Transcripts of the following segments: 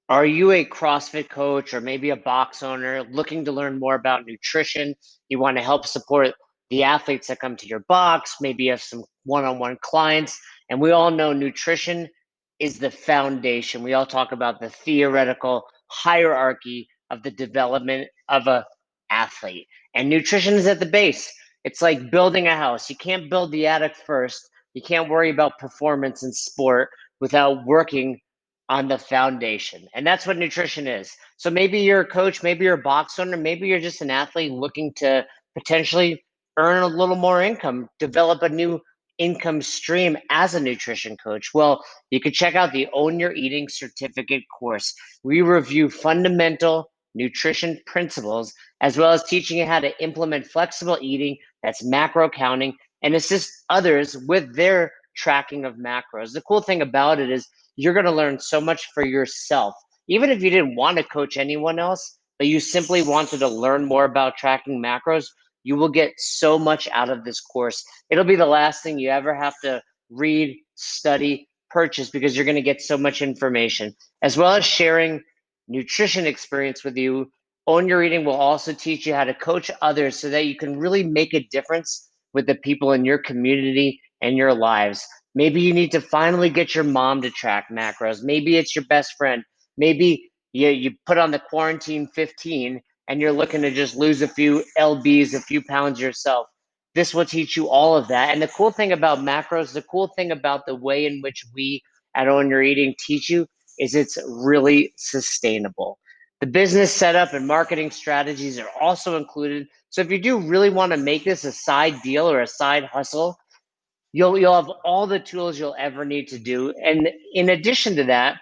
Are you a CrossFit coach or maybe a box owner looking to learn more about nutrition? You want to help support the athletes that come to your box. Maybe you have some one-on-one clients. And we all know nutrition is the foundation. We all talk about the theoretical hierarchy of the development of a athlete. And nutrition is at the base. It's like building a house. You can't build the attic first. You can't worry about performance in sport without working on the foundation. And that's what nutrition is. So maybe you're a coach, maybe you're a box owner, maybe you're just an athlete looking to potentially earn a little more income, develop a new income stream as a nutrition coach. Well, you could check out the Own Your Eating certificate course. We review fundamental nutrition principles as well as teaching you how to implement flexible eating, that's macro counting, and assist others with their tracking of macros. The cool thing about it is you're going to learn so much for yourself. Even if you didn't want to coach anyone else, but you simply wanted to learn more about tracking macros, you will get so much out of this course. It'll be the last thing you ever have to read, study, purchase because you're going to get so much information, as well as sharing nutrition experience with you. Own Your Eating will also teach you how to coach others so that you can really make a difference with the people in your community and your lives. Maybe you need to finally get your mom to track macros. Maybe it's your best friend. Maybe you put on the quarantine 15 and you're looking to just lose a few lbs, a few pounds yourself. This will teach you all of that. And the cool thing about macros, the cool thing about the way in which we at Own Your Eating teach you is it's really sustainable. The business setup and marketing strategies are also included. So if you do really want to make this a side deal or a side hustle, you'll have all the tools you'll ever need to do. And in addition to that,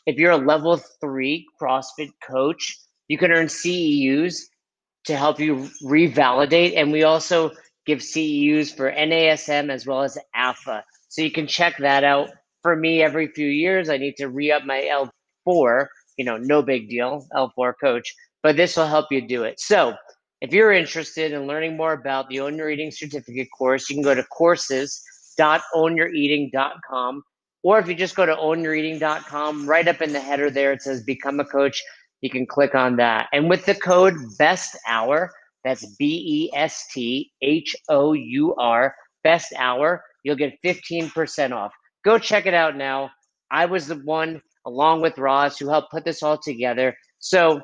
if you're a level 3 CrossFit coach, you can earn CEUs to help you revalidate. And we also give CEUs for NASM as well as AFA. So you can check that out. For me, every few years, I need to re-up my L4, no big deal, L4 coach, but this will help you do it. So if you're interested in learning more about the Own Your Eating certificate course, you can go to courses.ownyoureating.com. Or if you just go to ownyoureating.com, right up in the header there, it says Become a Coach. You can click on that. And with the code BEST HOUR, that's BESTHOUR, BEST HOUR, you'll get 15% off. Go check it out now. I was the one, along with Roz, who helped put this all together. So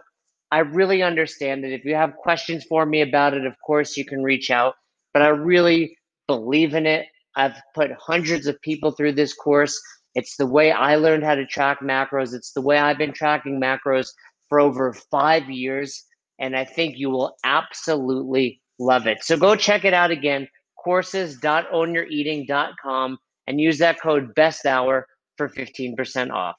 I really understand that if you have questions for me about it, of course you can reach out. But I really believe in it. I've put hundreds of people through this course. It's the way I learned how to track macros. It's the way I've been tracking macros for over 5 years. And I think you will absolutely love it. So go check it out again, courses.ownyoureating.com, and use that code BESTHOUR for 15% off.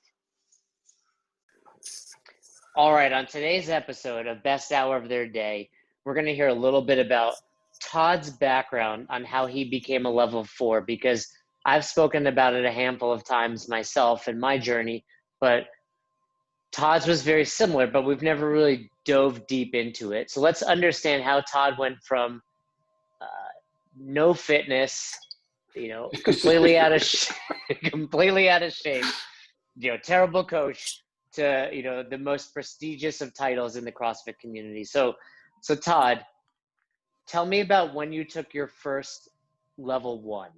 All right, on today's episode of Best Hour of Their Day, we're going to hear a little bit about Todd's background on how he became a level 4, because I've spoken about it a handful of times myself in my journey, but Todd's was very similar, but we've never really dove deep into it. So let's understand how Todd went from uh, no fitness, completely out of completely out of shape, terrible coach, to the most prestigious of titles in the CrossFit community. So Todd, tell me about when you took your first level 1.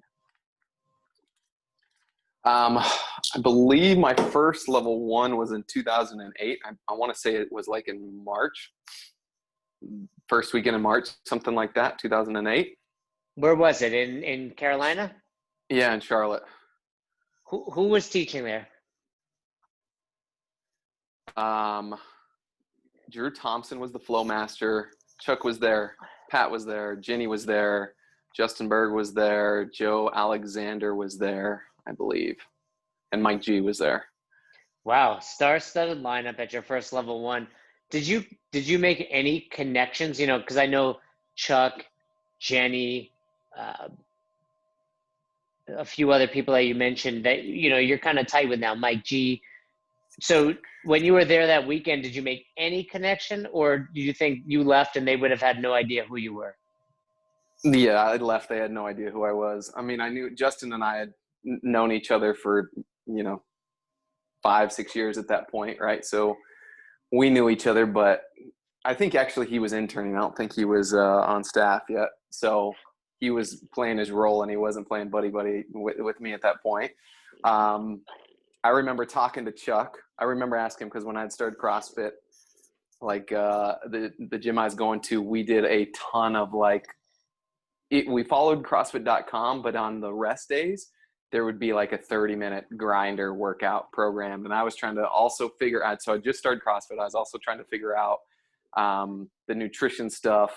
I believe my first level 1 was in 2008. I want to say it was like in March, first weekend in March, something like that, 2008. Where was it? In Carolina? Yeah, in Charlotte. Who was teaching there? Drew Thompson was the flow master. Chuck was there. Pat was there. Jenny was there. Justin Berg was there. Joe Alexander was there, I believe. And Mike G was there. Wow, star-studded lineup at your first level 1. Did you make any connections? Because I know Chuck, Jenny, a few other people that you mentioned that you're kind of tight with now, Mike G. So when you were there that weekend, did you make any connection, or do you think you left and they would have had no idea who you were? Yeah, I left. They had no idea who I was. I mean, I knew Justin and I had known each other for, 5-6 years at that point, right? So we knew each other, but I think actually he was interning. I don't think he was on staff yet. So he was playing his role and he wasn't playing buddy with me at that point. I remember talking to Chuck. I remember asking him, because when I had started CrossFit, like the gym I was going to, we did a ton of we followed CrossFit.com, but on the rest days, there would be like a 30-minute grinder workout program. And I was trying to also figure out, so I just started CrossFit. I was also trying to figure out the nutrition stuff.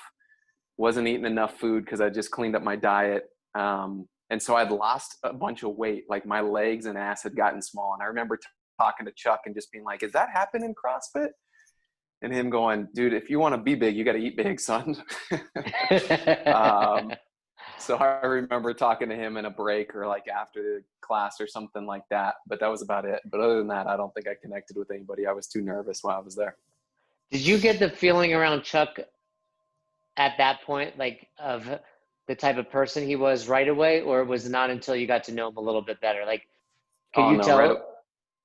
Wasn't eating enough food because I just cleaned up my diet. And so I'd lost a bunch of weight. Like my legs and ass had gotten small. And I remember talking to Chuck and just being like, "Is that happening in CrossFit?" And him going, "Dude, if you want to be big, you got to eat big, son." So I remember talking to him in a break or like after the class or something like that. But that was about it. But other than that, I don't think I connected with anybody. I was too nervous while I was there. Did you get the feeling around Chuck at that point, like of the type of person he was right away, or was it not until you got to know him a little bit better? Like, can you tell? Right.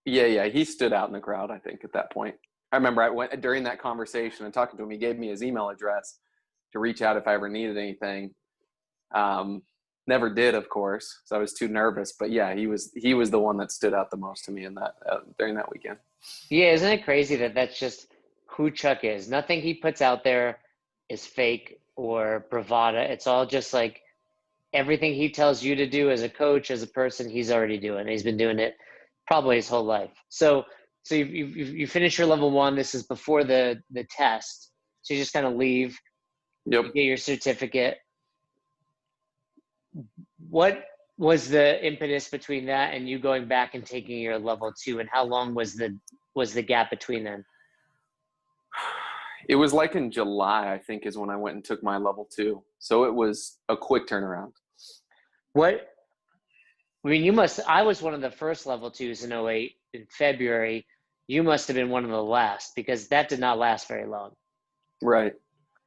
Yeah. He stood out in the crowd, I think, at that point. I remember I went during that conversation and talking to him. He gave me his email address to reach out if I ever needed anything. Never did, of course, so I was too nervous. But yeah, he was the one that stood out the most to me in that during that weekend. Yeah, isn't it crazy that that's just who Chuck is? Nothing he puts out there is fake or bravado. It's all just like everything he tells you to do as a coach, as a person, he's already doing. He's been doing it probably his whole life. So you finish your level 1. This is before the test. So you just kind of leave. Yep. You get your certificate. What was the impetus between that and you going back and taking your level 2, and how long was the gap between them? It was like in July, I think, is when I went and took my level 2. So it was a quick turnaround. I was one of the first level 2s in 08 in February. You must have been one of the last, because that did not last very long. Right.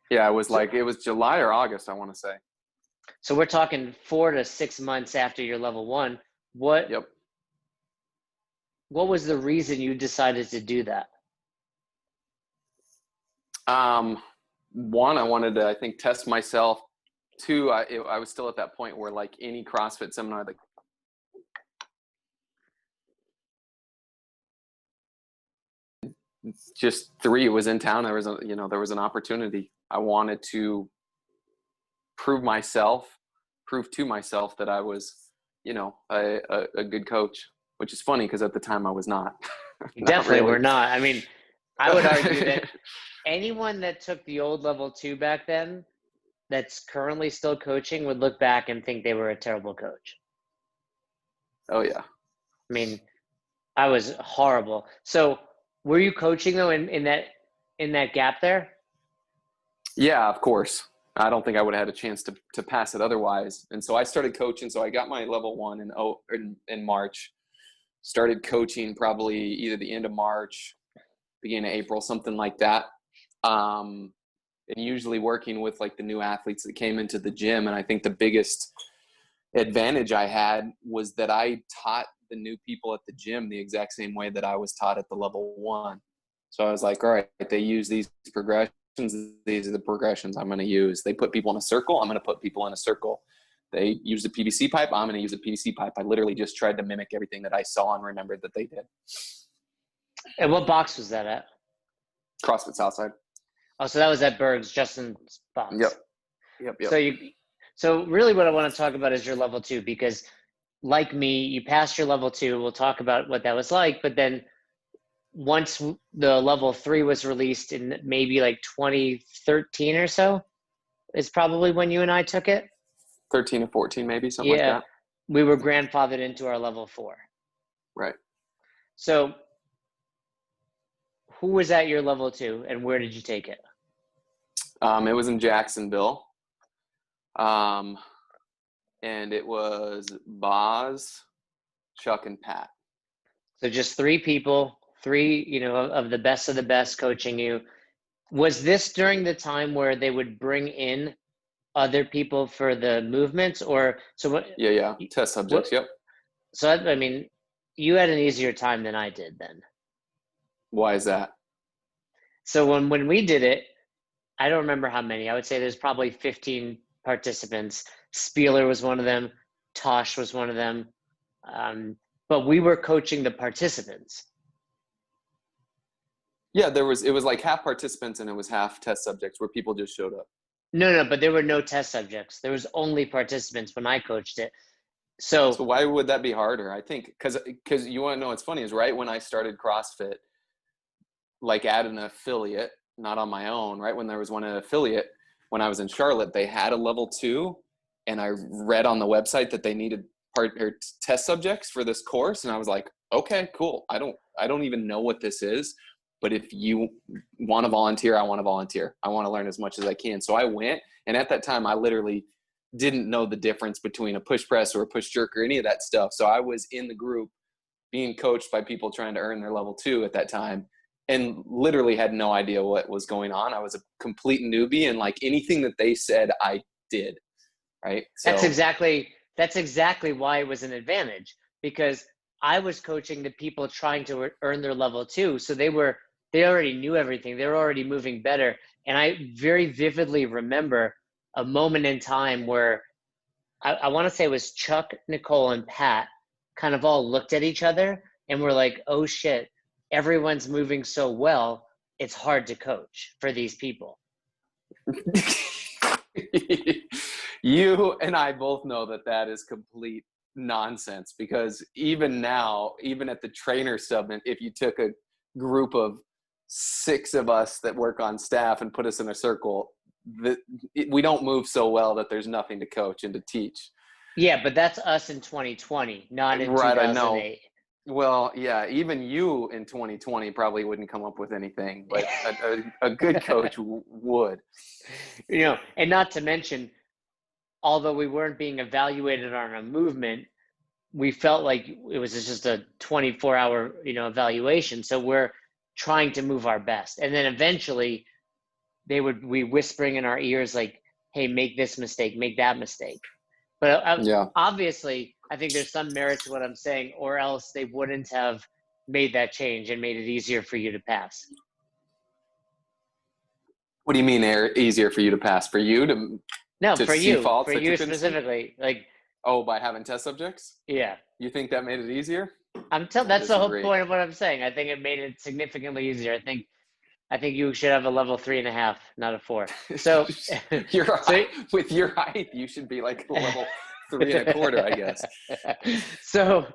Yeah, it was July or August, I want to say. So we're talking 4 to 6 months after your level 1. Yep. What was the reason you decided to do that? One, I wanted to, I think, test myself. 2, I was still at that point where like any CrossFit seminar that just 3 was in town. There was an opportunity. I wanted to prove to myself that I was, a good coach, which is funny because at the time I was not. You definitely were not. I mean, I would argue that anyone that took the old level 2 back then that's currently still coaching would look back and think they were a terrible coach. Oh yeah. I mean, I was horrible. So were you coaching though in that gap there? Yeah, of course. I don't think I would have had a chance to pass it otherwise. And so I started coaching. So I got my level 1 in March. Started coaching probably either the end of March, beginning of April, something like that. And usually working with like the new athletes that came into the gym. And I think the biggest advantage I had was that I taught the new people at the gym the exact same way that I was taught at the level 1. So I was like, all right, they use these progressions. These are the progressions I'm going to use. They put people in a circle. I'm going to put people in a circle. They use the PVC pipe. I'm going to use a PVC pipe. I literally just tried to mimic everything that I saw and remembered that they did. And what box was that at? CrossFit Southside. Oh, so that was at Berg's, Justin's box. Yep. So really what I want to talk about is your level 2, because like me, you passed your level 2. We'll talk about what that was like. But then once the level 3 was released in maybe like 2013 or so, is probably when you and I took it. 13 or 14, maybe, something like that. We were grandfathered into our level 4. Right. So who was at your level 2 and where did you take it? It was in Jacksonville. And it was Boz, Chuck, and Pat. So just 3 people, 3, of the best coaching you. Was this during the time where they would bring in other people for the movements, or so what? Yeah. Test subjects. Yep. So I mean, you had an easier time than I did then. Why is that? So when we did it, I don't remember how many. I would say there's probably 15 participants. Spieler was one of them. Tosh was one of them. But we were coaching the participants. Yeah, it was like half participants and it was half test subjects where people just showed up. No, but there were no test subjects. There was only participants when I coached it. So why would that be harder? I think because you want to know what's funny is right when I started CrossFit, like at an affiliate, not on my own, right when there was one affiliate, when I was in Charlotte, they had a level 2, and I read on the website that they needed test subjects for this course, and I was like, okay, cool. I don't even know what this is, but if you want to volunteer, I want to volunteer. I want to learn as much as I can. So I went, and at that time, I literally didn't know the difference between a push press or a push jerk or any of that stuff. So I was in the group being coached by people trying to earn their level 2 at that time, and literally had no idea what was going on. I was a complete newbie, and like anything that they said, I did. Right. So that's exactly why it was an advantage, because I was coaching the people trying to earn their level 2. So they already knew everything. They were already moving better. And I very vividly remember a moment in time where I want to say it was Chuck, Nicole, and Pat kind of all looked at each other and were like, oh shit, everyone's moving so well, it's hard to coach for these people. You and I both know that is complete nonsense, because even now, even at the trainer summit, if you took a group of 6 of us that work on staff and put us in a circle, we don't move so well that there's nothing to coach and to teach. Yeah, but that's us in 2020, not in right, 2008. I know. Well, yeah, even you in 2020 probably wouldn't come up with anything, but a good coach would. And not to mention, although we weren't being evaluated on a movement, we felt like it was just a 24-hour, evaluation. So we're trying to move our best. And then eventually we whispering in our ears like, hey, make this mistake, make that mistake. But obviously, I think there's some merit to what I'm saying, or else they wouldn't have made that change and made it easier for you to pass. What do you mean easier for you to pass? For you to for see you, faults for that you you couldn't specifically, see? By having test subjects? Yeah. You think that made it easier? That's the whole point of what I'm saying. I think it made it significantly easier. I think you should have a level 3.5, not a 4. So with your height, you should be like a level 3.25, I guess. So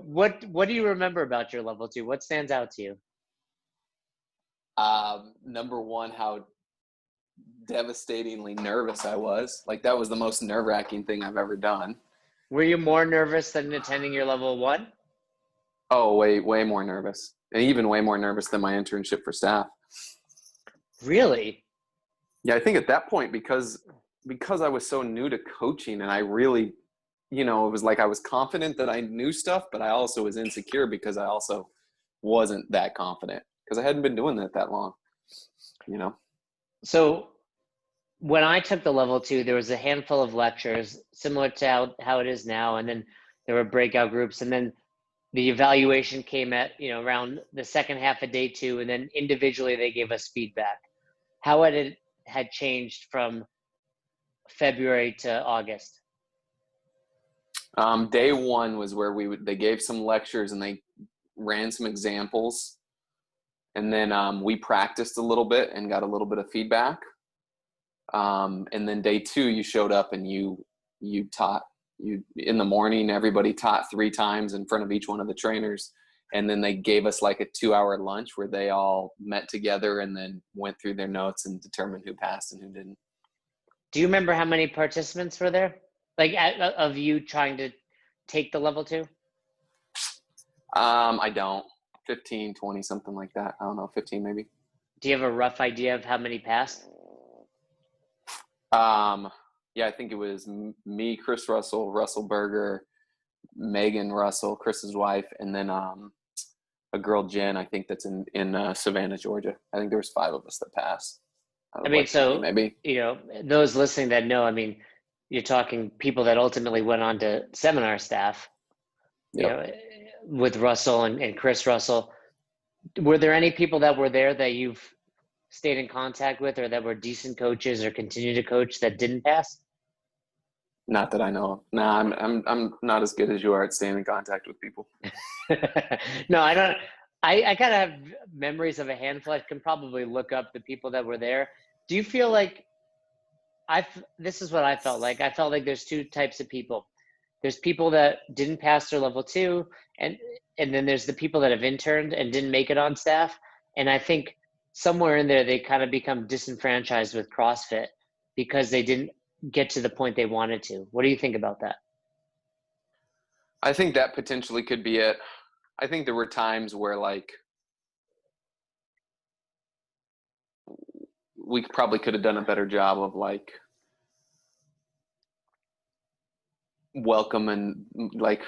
what do you remember about your level 2? What stands out to you? Number one, how devastatingly nervous I was. Like, that was the most nerve-wracking thing I've ever done. Were you more nervous than attending your level 1? Oh, way more nervous. And even way more nervous than my internship for staff. Really? Yeah, I think at that point, because I was so new to coaching, and I really, it was like I was confident that I knew stuff, but I also was insecure because I also wasn't that confident because I hadn't been doing that long, So when I took the level 2, there was a handful of lectures similar to how it is now. And then there were breakout groups, and then the evaluation came at, around the second half of day 2. And then individually they gave us feedback. How had changed from February to August? Day 1 was where they gave some lectures and they ran some examples. And then we practiced a little bit and got a little bit of feedback. And then day 2, you showed up and you taught. In the morning, everybody taught 3 times in front of each one of the trainers. And then they gave us like a 2-hour lunch where they all met together and then went through their notes and determined who passed and who didn't. Do you remember how many participants were there? Like of you trying to take the level 2? I don't. 15, 20, something like that. I don't know, 15 maybe. Do you have a rough idea of how many passed? Yeah, I think it was me, Chris Russell, Russell Berger, Megan Russell, Chris's wife, and then a girl, Jen, I think that's in Savannah, Georgia. I think there was 5 of us that passed. I mean, so maybe, those listening that know, I mean, you're talking people that ultimately went on to seminar staff. Yep. with Russell and Chris Russell. Were there any people that were there that you've stayed in contact with, or that were decent coaches or continue to coach, that didn't pass? Not that I know of. Nah, I'm not as good as you are at staying in contact with people. No, I don't. I kind of have memories of a handful. I can probably look up the people that were there. Do you feel like this is what I felt like. I felt like there's two types of people. There's people that didn't pass their level 2, and then there's the people that have interned and didn't make it on staff. And I think somewhere in there they kind of become disenfranchised with CrossFit because they didn't get to the point they wanted to. What do you think about that? I think that potentially could be it. I think there were times where like we probably could have done a better job of like welcome and like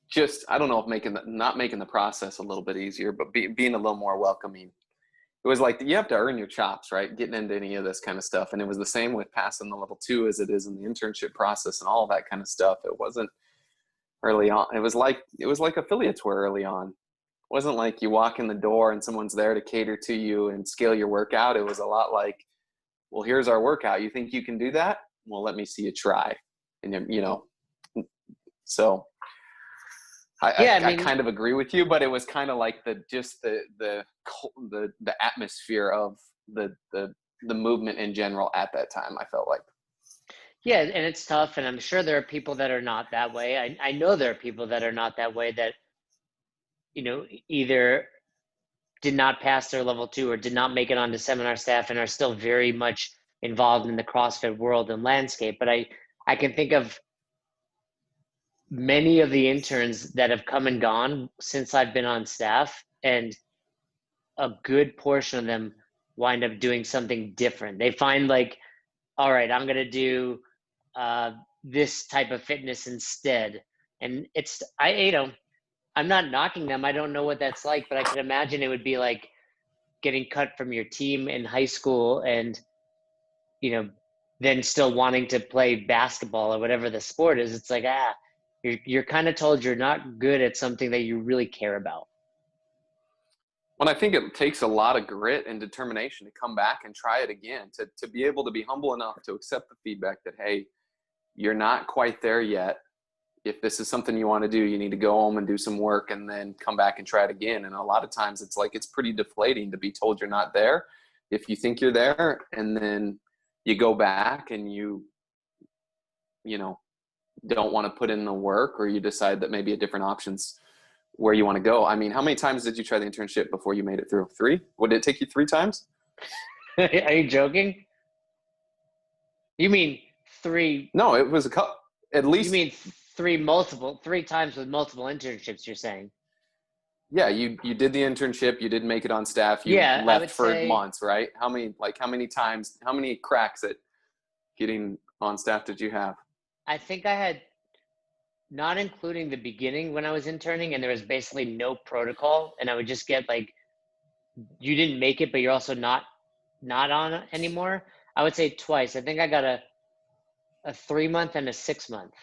just, I don't know if not making the process a little bit easier, but being a little more welcoming. It was like, you have to earn your chops, right? Getting into any of this kind of stuff. And it was the same with passing the level 2 as it is in the internship process and all that kind of stuff. It wasn't early on. It was like affiliates were early on. It wasn't like you walk in the door and someone's there to cater to you and scale your workout. It was a lot like, well, here's our workout. You think you can do that? Well, let me see you try. And so I kind of agree with you, but it was kind of like the atmosphere of the movement in general at that time, I felt like. Yeah, and it's tough, and I'm sure there are people that are not that way. I know there are people that are not that way, that either did not pass their level 2 or did not make it onto seminar staff and are still very much involved in the CrossFit world and landscape. But I can think of many of the interns that have come and gone since I've been on staff, and a good portion of them wind up doing something different. They find like, all right, I'm going to do this type of fitness instead. And I'm not knocking them. I don't know what that's like, but I can imagine it would be like getting cut from your team in high school and, then still wanting to play basketball or whatever the sport is. It's like, you're kind of told you're not good at something that you really care about. Well, I think it takes a lot of grit and determination to come back and try it again, to be able to be humble enough to accept the feedback that, hey, you're not quite there yet. If this is something you want to do, you need to go home and do some work and then come back and try it again. And a lot of times it's pretty deflating to be told you're not there if you think you're there, and then you go back and you don't want to put in the work, or you decide that maybe a different option's where you want to go. I mean, how many times did you try the internship before you made it through? 3? Would it take you 3 times? Are you joking? You mean 3? No, it was a couple, at least. You mean 3 times with multiple internships, you're saying? Yeah, you did the internship, you didn't make it on staff, you left for months, right? How many times, how many cracks at getting on staff did you have? I think I had, not including the beginning when I was interning and there was basically no protocol, and I would just get like, you didn't make it, but you're also not on anymore. I would say twice. I think I got a 3-month and a 6-month.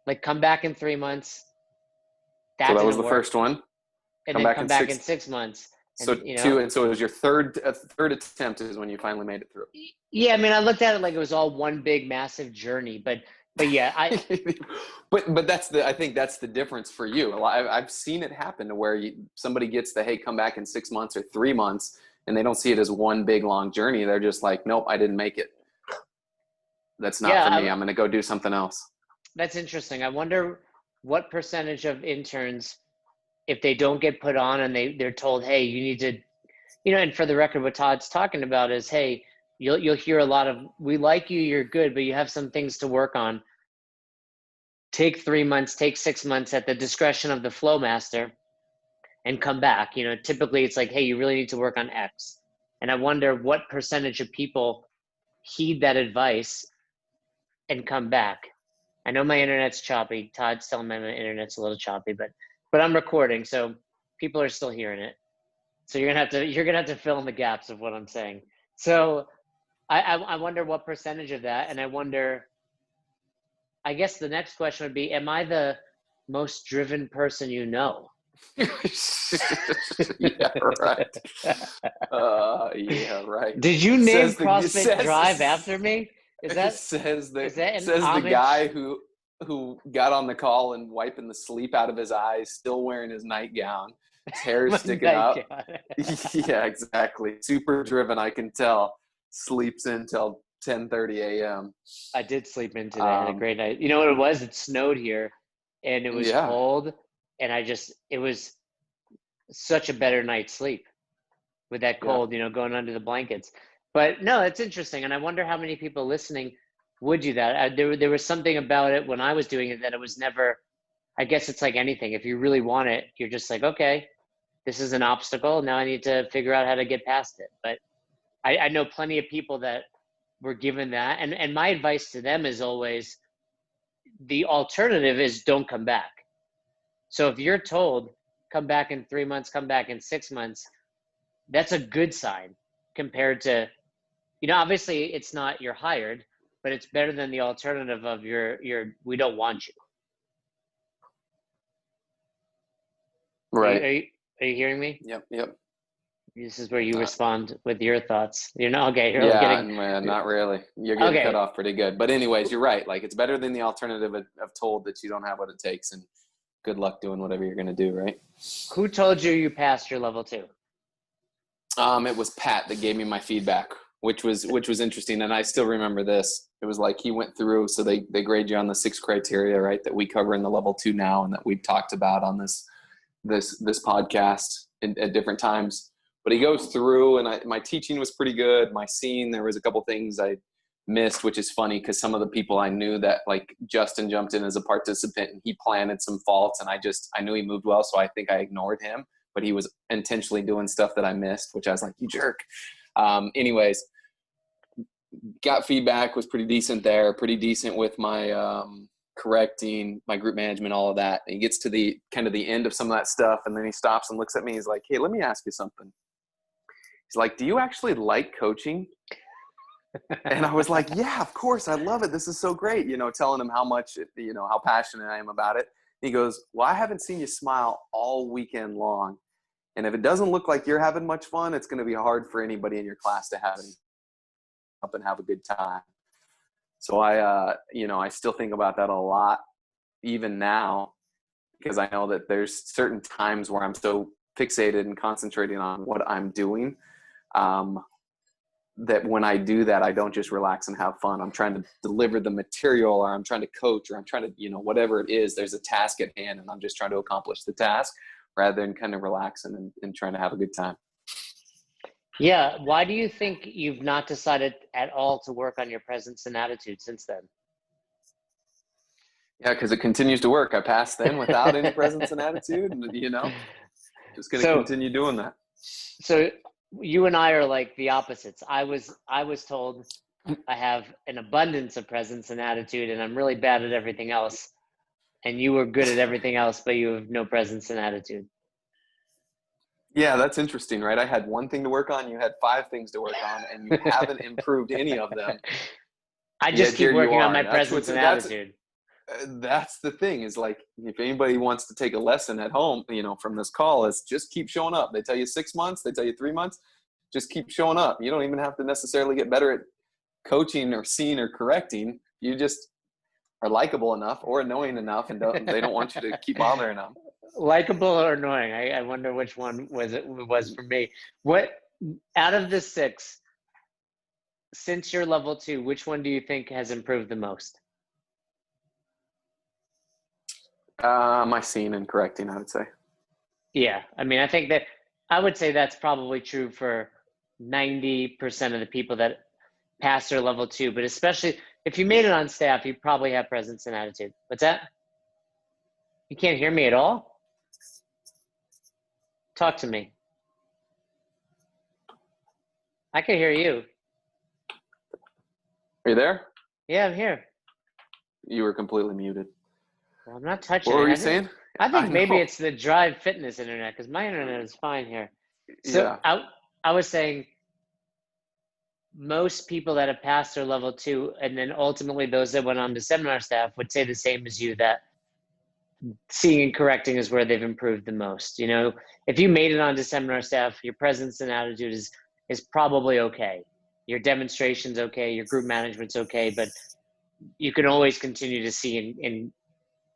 Like, come back in 3 months. So that was the first one. And then come back in 6 months. So 2, and so it was your third attempt is when you finally made it through. Yeah, I mean, I looked at it like it was all one big massive journey, but yeah, but I think that's the difference for you. I've seen it happen to where somebody gets the, hey, come back in 6 months or 3 months, and they don't see it as one big long journey. They're just like, nope, I didn't make it. That's not for me. I'm going to go do something else. That's interesting. I wonder what percentage of interns, if they don't get put on and they're told, hey, you need to, and for the record, what Todd's talking about is, hey, you'll hear a lot of, we like you, you're good, but you have some things to work on. Take 3 months, take 6 months at the discretion of the flow master and come back. Typically it's like, hey, you really need to work on X. And I wonder what percentage of people heed that advice and come back. I know my internet's choppy. Todd's telling me my internet's a little choppy, but I'm recording, so people are still hearing it. So you're gonna have to fill in the gaps of what I'm saying. So I wonder what percentage of that, and I wonder, I guess the next question would be, am I the most driven person you know? Yeah, right. Yeah, right. Did you name Says the CrossFit Drive after me? Is that is that an says the homage? guy who got on the call and wiping the sleep out of his eyes, still wearing his nightgown, his hair is My sticking up. God. Yeah, exactly. Super driven, I can tell. Sleeps until 10:30 a.m. I did sleep in today. I had a great night. You know what it was? It snowed here and it was Yeah, cold, and it was such a better night's sleep with that yeah. cold, going under the blankets. But no, it's interesting. And I wonder how many people listening would do that. There was something about it when I was doing it that it was never, I guess it's like anything. If you really want it, you're just like, okay, this is an obstacle. Now I need to figure out how to get past it. But I know plenty of people that were given that. And my advice to them is always, the alternative is don't come back. So if you're told, come back in 3 months, come back in 6 months, that's a good sign compared to, obviously it's not you're hired, but it's better than the alternative of we don't want you. Are you, Right. are you, are you hearing me? Yep. This is where you respond with your thoughts. Okay. You're Yeah, getting, man, not really. You're getting cut okay. off pretty good. But anyways, you're right. Like, it's better than the alternative of told that you don't have what it takes, and good luck doing whatever you're going to do, right? Who told you passed your level 2? It was Pat that gave me my feedback, which was interesting, and I still remember this. It was like he went through, so they grade you on the 6 criteria, right, that we cover in the level 2 now, and that we've talked about on this podcast at different times. But he goes through, and my teaching was pretty good. My scene, there was a couple things I missed, which is funny because some of the people I knew that, like Justin jumped in as a participant and he planted some faults, and I knew he moved well, so I think I ignored him, but he was intentionally doing stuff that I missed, which I was like, you jerk. Anyways, got feedback, was pretty decent there, pretty decent with my correcting, my group management, all of that. And he gets to the kind of the end of some of that stuff, and then he stops and looks at me. He's like, hey, let me ask you something. He's like, do you actually like coaching? And I was like, yeah, of course. I love it. This is so great. Telling him how much, how passionate I am about it. He goes, well, I haven't seen you smile all weekend long. And if it doesn't look like you're having much fun, it's going to be hard for anybody in your class to have any up and have a good time. So I still think about that a lot, even now, because I know that there's certain times where I'm so fixated and concentrating on what I'm doing, that when I do that, I don't just relax and have fun. I'm trying to deliver the material, or I'm trying to coach, or I'm trying to, whatever it is, there's a task at hand, and I'm just trying to accomplish the task rather than kind of relaxing and trying to have a good time. Yeah. Why do you think you've not decided at all to work on your presence and attitude since then? Yeah, because it continues to work. I passed then without any presence and attitude, and just going to continue doing that. So you and I are like the opposites. I was told I have an abundance of presence and attitude, and I'm really bad at everything else. And you were good at everything else, but you have no presence and attitude. Yeah, that's interesting, right? I had one thing to work on. You had 5 things to work on, and you haven't improved any of them. I just keep working on my That's presence and attitude. That's the thing, is like, if anybody wants to take a lesson at home, from this call, is just keep showing up. They tell you 6 months, they tell you 3 months, just keep showing up. You don't even have to necessarily get better at coaching or seeing or correcting. You just are likable enough or annoying enough, and they don't want you to keep bothering them. Likable or annoying? I wonder which one was for me. What out of the 6, since you're level 2, which one do you think has improved the most? My seeing and correcting, I would say. Yeah, I mean, I would say that's probably true for 90% of the people that pass their level 2, but especially if you made it on staff, you probably have presence and attitude. What's that? You can't hear me at all? Talk to me. I can hear you. Are you there? Yeah, I'm here. You were completely muted. Well, I'm not touching it. What were you saying? I think maybe it's the Drive Fitness internet, because my internet is fine here. So yeah. I was saying most people that have passed their level 2, and then ultimately those that went on to seminar staff, would say the same as you, that seeing and correcting is where they've improved the most. You know, if you made it onto seminar staff, your presence and attitude is probably okay. Your demonstration's okay, your group management's okay, but you can always continue to see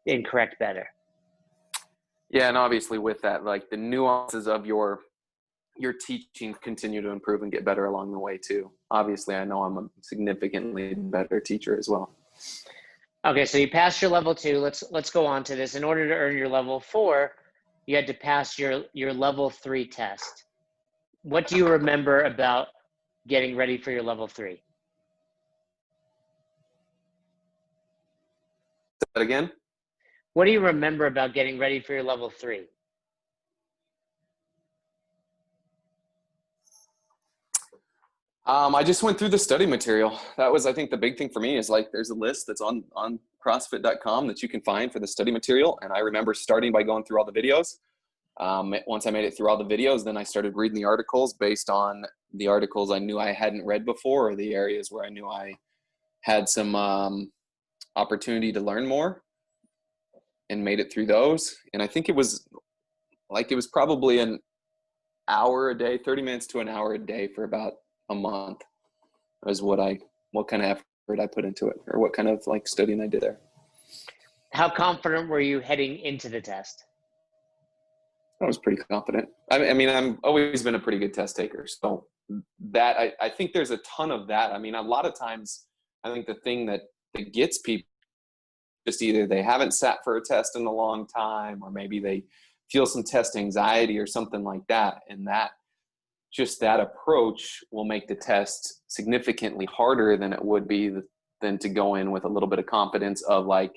and correct better. Yeah, and obviously with that, like the nuances of your teaching continue to improve and get better along the way too. Obviously, I know I'm a significantly better teacher as well. Okay, so you passed your level 2. Let's go on to this. In order to earn your level 4, you had to pass your level 3 test. What do you remember about getting ready for your level 3? Say that again? What do you remember about getting ready for your level 3? I just went through the study material. That was, I think, the big thing for me is like there's a list that's on CrossFit.com that you can find for the study material. And I remember starting by going through all the videos. Once I made it through all the videos, then I started reading the articles based on the articles I knew I hadn't read before, or the areas where I knew I had some opportunity to learn more, and made it through those. And I think it was probably an hour a day, 30 minutes to an hour a day for about a month is what kind of effort I put into it, or what kind of like studying I did there. How confident were you heading into the test? I was pretty confident. I mean, I'm always been a pretty good test taker. So that, I think there's a ton of that. I mean, a lot of times I think the thing that gets people just either they haven't sat for a test in a long time, or maybe they feel some test anxiety or something like that. And that approach will make the test significantly harder than it would be than to go in with a little bit of confidence of like,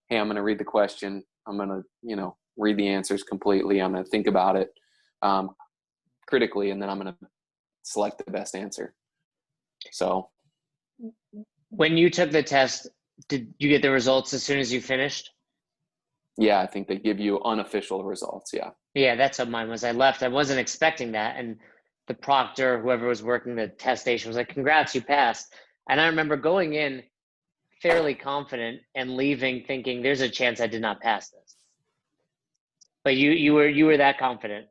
hey, I'm going to read the question. I'm going to, read the answers completely. I'm going to think about it critically, and then I'm going to select the best answer. So when you took the test, did you get the results as soon as you finished? Yeah, I think they give you unofficial results. Yeah. Yeah, that's what mine was. I left. I wasn't expecting that. And the proctor, whoever was working the test station, was like, congrats, you passed. And I remember going in fairly confident and leaving thinking there's a chance I did not pass this. But you were that confident.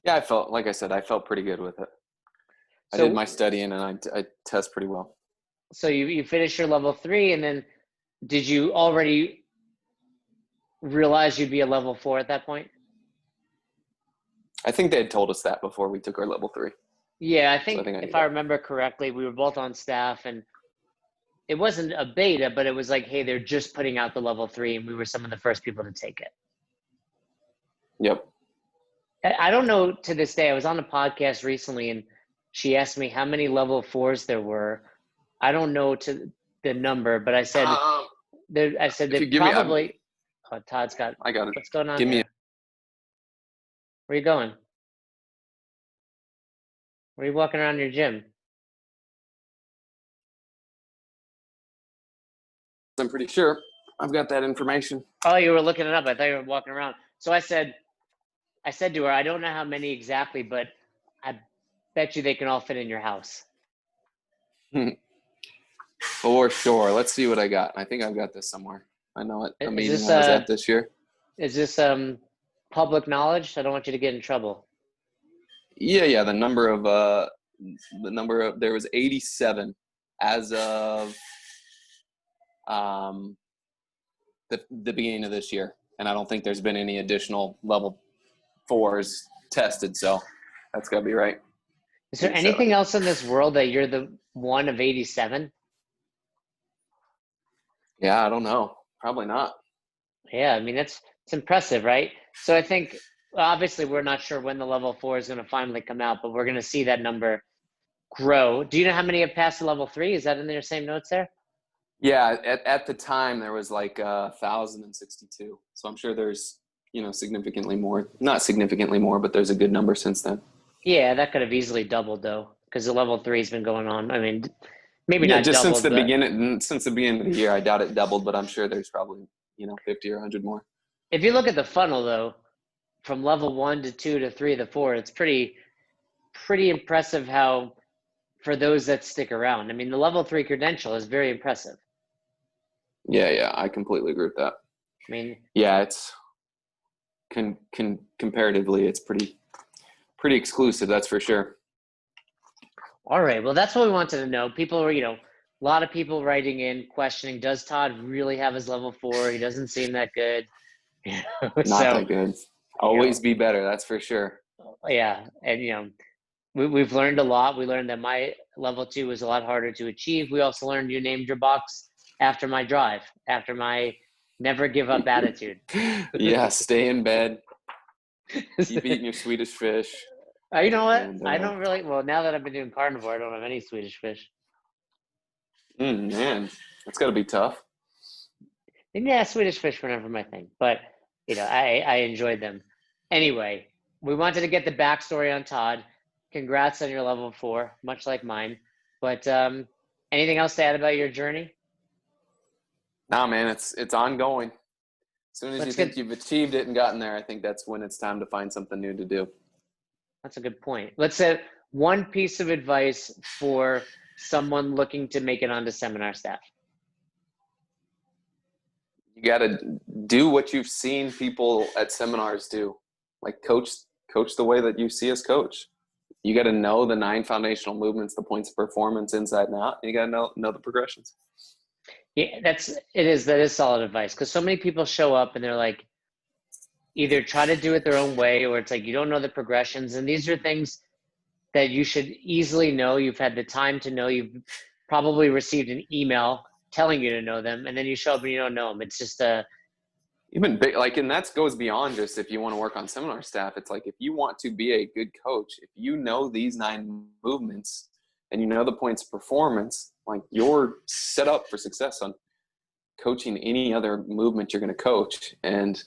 Yeah, like I said, I felt pretty good with it. I did my studying, and I test pretty well. So you finished your level 3, and then did you already realize you'd be a level 4 at that point? I think they had told us that before we took our level 3. Yeah, I think if I remember correctly, we were both on staff, and it wasn't a beta, but it was like, hey, they're just putting out the level 3, and we were some of the first people to take it. Yep. I don't know to this day. I was on a podcast recently, and she asked me how many level 4s there were. I don't know to the number, but I said that probably. Todd's got. I got it. What's going on? Give me. Where you going? Where are you walking around your gym? I'm pretty sure I've got that information. Oh, you were looking it up. I thought you were walking around. So I said to her, I don't know how many exactly, but I bet you they can all fit in your house. For sure. Let's see what I got. I think I've got this somewhere. I know it. A meeting I was at this year. Is this public knowledge? I don't want you to get in trouble. Yeah. The number of there was 87 as of the beginning of this year, and I don't think there's been any additional level 4s tested, so that's got to be right. Is there anything else in this world that you're the one of 87? Yeah, I don't know. Probably not. Yeah, I mean, it's impressive, right? So I think, obviously, we're not sure when the level 4 is going to finally come out, but we're going to see that number grow. Do you know how many have passed the level 3? Is that in your same notes there? Yeah, at the time, there was like 1,062. So I'm sure there's, significantly more. Not significantly more, but there's a good number since then. Yeah, that could have easily doubled, though, because the level 3 has been going on. I mean, maybe not just doubled, since the beginning of the year. I doubt it doubled, but I'm sure there's probably 50 or 100 more. If you look at the funnel, though, from level 1 to 2 to 3 to 4, it's pretty impressive how, for those that stick around. I mean, the level 3 credential is very impressive. Yeah, I completely agree with that. I mean, yeah, it's comparatively, it's pretty exclusive. That's for sure. all right. Well, that's what we wanted to know. People were, a lot of people writing in questioning, does Todd really have his level 4? He doesn't seem that good. Not So, that good. you Always know, be better. That's for sure. yeah. And, we've learned a lot. We learned that my level 2 was a lot harder to achieve. We also learned you named your box after my drive, after my never give up attitude. Yeah, stay in bed. Keep eating your Swedish fish. You know what? And I don't really, well, now that I've been doing carnivore, I don't have any Swedish fish. man, that's got to be tough. And yeah, Swedish fish were never my thing, but I enjoyed them. Anyway, we wanted to get the backstory on Todd. Congrats on your level 4, much like mine. But anything else to add about your journey? Nah, man, it's ongoing. As soon as you think you've achieved it and gotten there, I think that's when it's time to find something new to do. That's a good point. Let's say one piece of advice for someone looking to make it onto seminar staff. You got to do what you've seen people at seminars do. Like coach the way that you see us coach. You got to know the 9 foundational movements, the points of performance inside and out. And you got to know the progressions. Yeah, that is solid advice, because so many people show up and they're like, either try to do it their own way, or it's like you don't know the progressions. And these are things that you should easily know. You've had the time to know. You've probably received an email telling you to know them, and then you show up and you don't know them. It's just even big, like, and that goes beyond just if you want to work on seminar staff. It's like if you want to be a good coach, if you know these 9 movements and you know the points of performance, like you're set up for success on coaching any other movement you're going to coach. And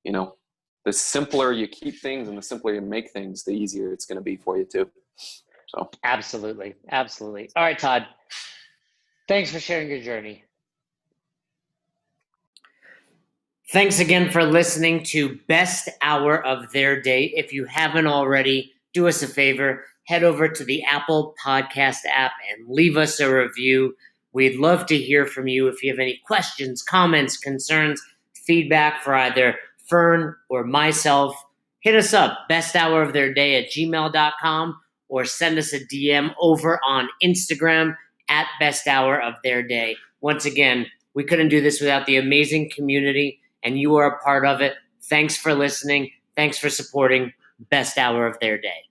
the simpler you keep things and the simpler you make things, the easier it's going to be for you too. So absolutely. All right, Todd, thanks for sharing your journey. Thanks again for listening to Best Hour of Their Day. If you haven't already, do us a favor, head over to the Apple Podcast app and leave us a review. We'd love to hear from you. If you have any questions, comments, concerns, feedback for either Fern or myself, hit us up, besthouroftheirday@gmail.com, or send us a DM over on Instagram at Best Hour of Their Day. Once again, we couldn't do this without the amazing community, and you are a part of it. Thanks for listening. Thanks for supporting Best Hour of Their Day.